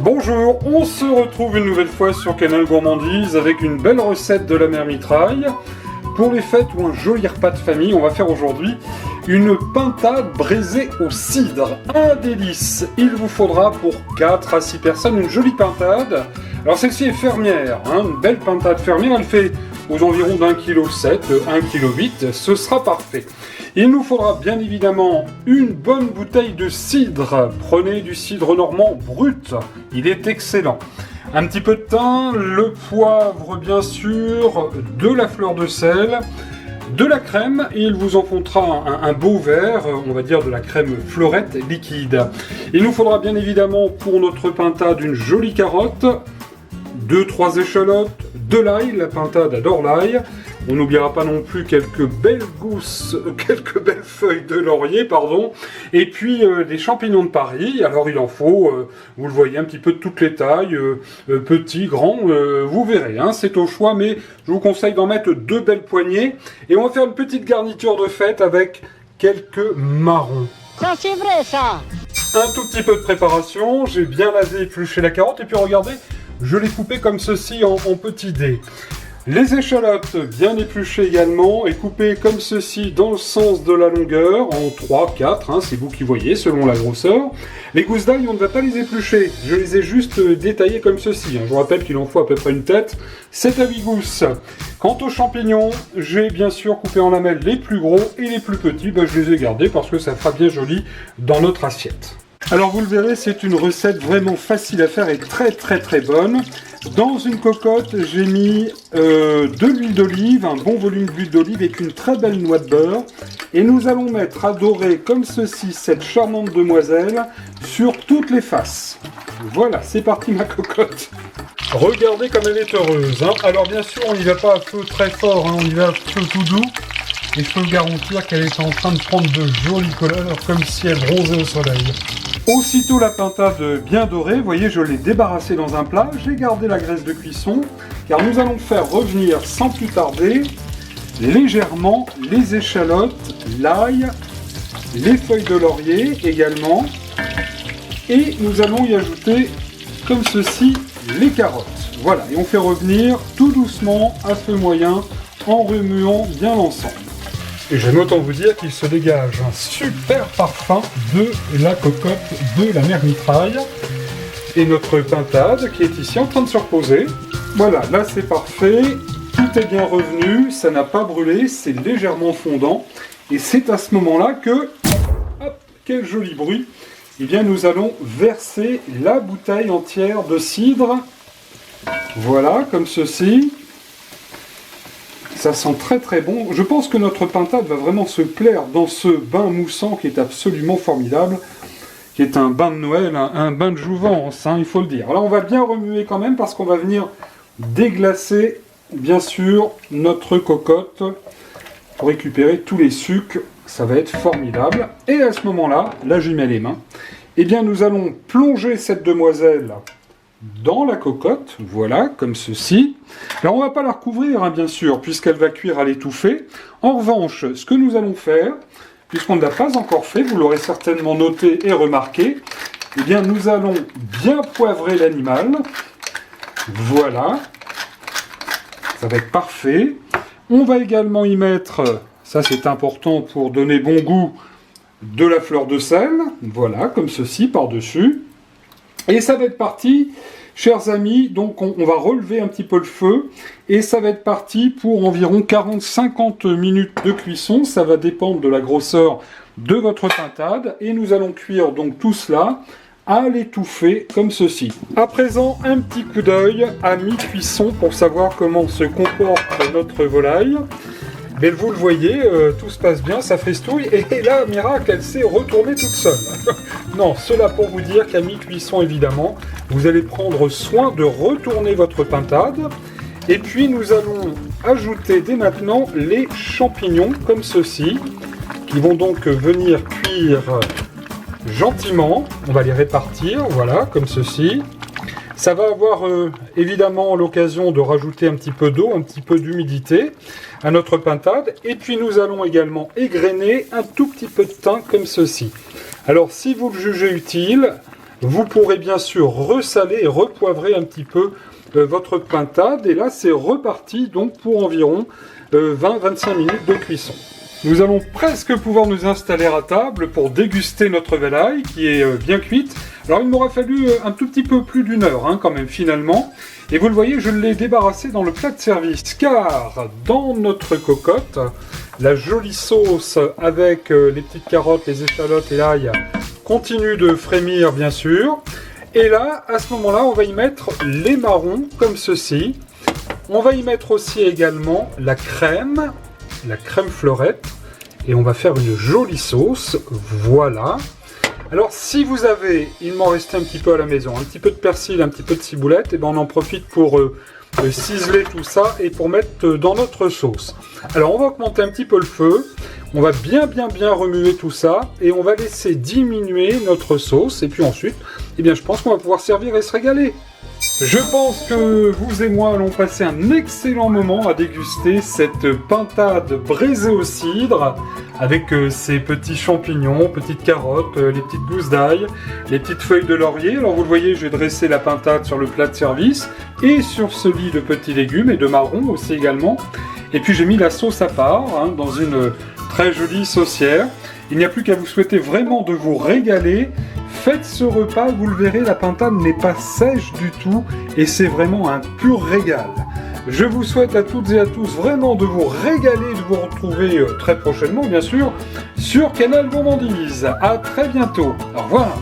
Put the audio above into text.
Bonjour, on se retrouve une nouvelle fois sur Canal Gourmandise avec une belle recette de la mère Mitraille. Pour les fêtes ou un joli repas de famille, on va faire aujourd'hui une pintade braisée au cidre. Un délice. Il vous faudra pour 4 à 6 personnes une jolie pintade. Alors celle-ci est fermière, une belle pintade fermière, elle fait aux environs d'1,7 kg, 1,8 kg, ce sera parfait. Il nous faudra bien évidemment une bonne bouteille de cidre. Prenez du cidre normand brut, il est excellent. Un petit peu de thym, le poivre bien sûr, de la fleur de sel, de la crème, et il vous en faudra un beau verre, on va dire de la crème fleurette liquide. Il nous faudra bien évidemment pour notre pintade une jolie carotte, 2-3 échalotes, de l'ail, la pintade adore l'ail. On n'oubliera pas non plus quelques belles feuilles de laurier, et puis des champignons de Paris. Alors il en faut, vous le voyez, un petit peu de toutes les tailles, petits, grands, vous verrez, c'est au choix, mais je vous conseille d'en mettre 2 belles poignées. Et on va faire une petite garniture de fête avec quelques marrons. Ça c'est vrai ça! Un tout petit peu de préparation, j'ai bien lavé et épluché la carotte, et puis regardez, je l'ai coupée comme ceci en petits dés. Les échalotes bien épluchées également et coupées comme ceci dans le sens de la longueur, en 3, 4, c'est vous qui voyez selon la grosseur. Les gousses d'ail, on ne va pas les éplucher, je les ai juste détaillées comme ceci. Je vous rappelle qu'il en faut à peu près une tête, 7 à 8 gousses. Quant aux champignons, j'ai bien sûr coupé en lamelles les plus gros et les plus petits, je les ai gardés parce que ça fera bien joli dans notre assiette. Alors vous le verrez, c'est une recette vraiment facile à faire et très bonne. Dans une cocotte, j'ai mis de l'huile d'olive, un bon volume d'huile d'olive et une très belle noix de beurre. Et nous allons mettre à dorer comme ceci cette charmante demoiselle sur toutes les faces. Voilà, c'est parti ma cocotte. Regardez comme elle est heureuse. Alors bien sûr, on n'y va pas à feu très fort, on y va à feu tout doux. Et je peux vous garantir qu'elle est en train de prendre de jolies couleurs, comme si elle bronzait au soleil. Aussitôt la pintade bien dorée, vous voyez, je l'ai débarrassée dans un plat, j'ai gardé la graisse de cuisson, car nous allons faire revenir sans plus tarder légèrement les échalotes, l'ail, les feuilles de laurier également, et nous allons y ajouter, comme ceci, les carottes. Voilà, et on fait revenir tout doucement à feu moyen, en remuant bien l'ensemble. Et j'aime autant vous dire qu'il se dégage un super parfum de la cocotte de la mère Mitraille. Et notre pintade qui est ici en train de se reposer. Voilà, là c'est parfait, tout est bien revenu, ça n'a pas brûlé, c'est légèrement fondant. Et c'est à ce moment-là que, hop, quel joli bruit, eh bien nous allons verser la bouteille entière de cidre. Voilà, comme ceci. Ça sent très bon. Je pense que notre pintade va vraiment se plaire dans ce bain moussant qui est absolument formidable, qui est un bain de Noël, un bain de jouvence, il faut le dire. Alors on va bien remuer quand même parce qu'on va venir déglacer, bien sûr, notre cocotte pour récupérer tous les sucs. Ça va être formidable. Et à ce moment-là, là j'y mets les mains, eh bien nous allons plonger cette demoiselle dans la cocotte, voilà, comme ceci. Alors on ne va pas la recouvrir, bien sûr, puisqu'elle va cuire à l'étouffée. En revanche, ce que nous allons faire, puisqu'on ne l'a pas encore fait, vous l'aurez certainement noté et remarqué, eh bien nous allons bien poivrer l'animal. Voilà. Ça va être parfait. On va également y mettre, ça c'est important pour donner bon goût, de la fleur de sel. Voilà, comme ceci, par-dessus. Et ça va être parti, chers amis, donc on va relever un petit peu le feu, et ça va être parti pour environ 40-50 minutes de cuisson, ça va dépendre de la grosseur de votre pintade, et nous allons cuire donc tout cela à l'étouffer comme ceci. À présent, un petit coup d'œil à mi-cuisson pour savoir comment se comporte notre volaille. Mais vous le voyez, tout se passe bien, ça festouille, et là, miracle, elle s'est retournée toute seule. Non, cela pour vous dire qu'à mi-cuisson, évidemment, vous allez prendre soin de retourner votre pintade, et puis nous allons ajouter dès maintenant les champignons, comme ceci, qui vont donc venir cuire gentiment. On va les répartir, voilà, comme ceci. Ça va avoir évidemment l'occasion de rajouter un petit peu d'eau, un petit peu d'humidité à notre pintade. Et puis nous allons également égrener un tout petit peu de thym comme ceci. Alors si vous le jugez utile, vous pourrez bien sûr ressaler et repoivrer un petit peu votre pintade. Et là c'est reparti donc pour environ 20-25 minutes de cuisson. Nous allons presque pouvoir nous installer à table pour déguster notre volaille qui est bien cuite. Alors il m'aura fallu un tout petit peu plus d'une heure quand même finalement. Et vous le voyez, je l'ai débarrassé dans le plat de service car dans notre cocotte, la jolie sauce avec les petites carottes, les échalotes et l'ail continue de frémir bien sûr. Et là, à ce moment-là, on va y mettre les marrons comme ceci. On va y mettre aussi également la crème fleurette, et on va faire une jolie sauce, voilà. Alors si vous avez, il m'en restait un petit peu à la maison, un petit peu de persil, un petit peu de ciboulette, et ben on en profite pour ciseler tout ça et pour mettre dans notre sauce. Alors on va augmenter un petit peu le feu, on va bien remuer tout ça, et on va laisser diminuer notre sauce, et puis ensuite, eh bien je pense qu'on va pouvoir servir et se régaler. Je pense que vous et moi allons passer un excellent moment à déguster cette pintade braisée au cidre avec ces petits champignons, petites carottes, les petites gousses d'ail, les petites feuilles de laurier. Alors vous le voyez, j'ai dressé la pintade sur le plat de service et sur ce lit de petits légumes et de marrons aussi également. Et puis j'ai mis la sauce à part dans une très jolie saucière. Il n'y a plus qu'à vous souhaiter vraiment de vous régaler. Faites ce repas, vous le verrez, la pintade n'est pas sèche du tout et c'est vraiment un pur régal. Je vous souhaite à toutes et à tous vraiment de vous régaler, de vous retrouver très prochainement bien sûr sur Canal Gourmandise. À très bientôt, au revoir.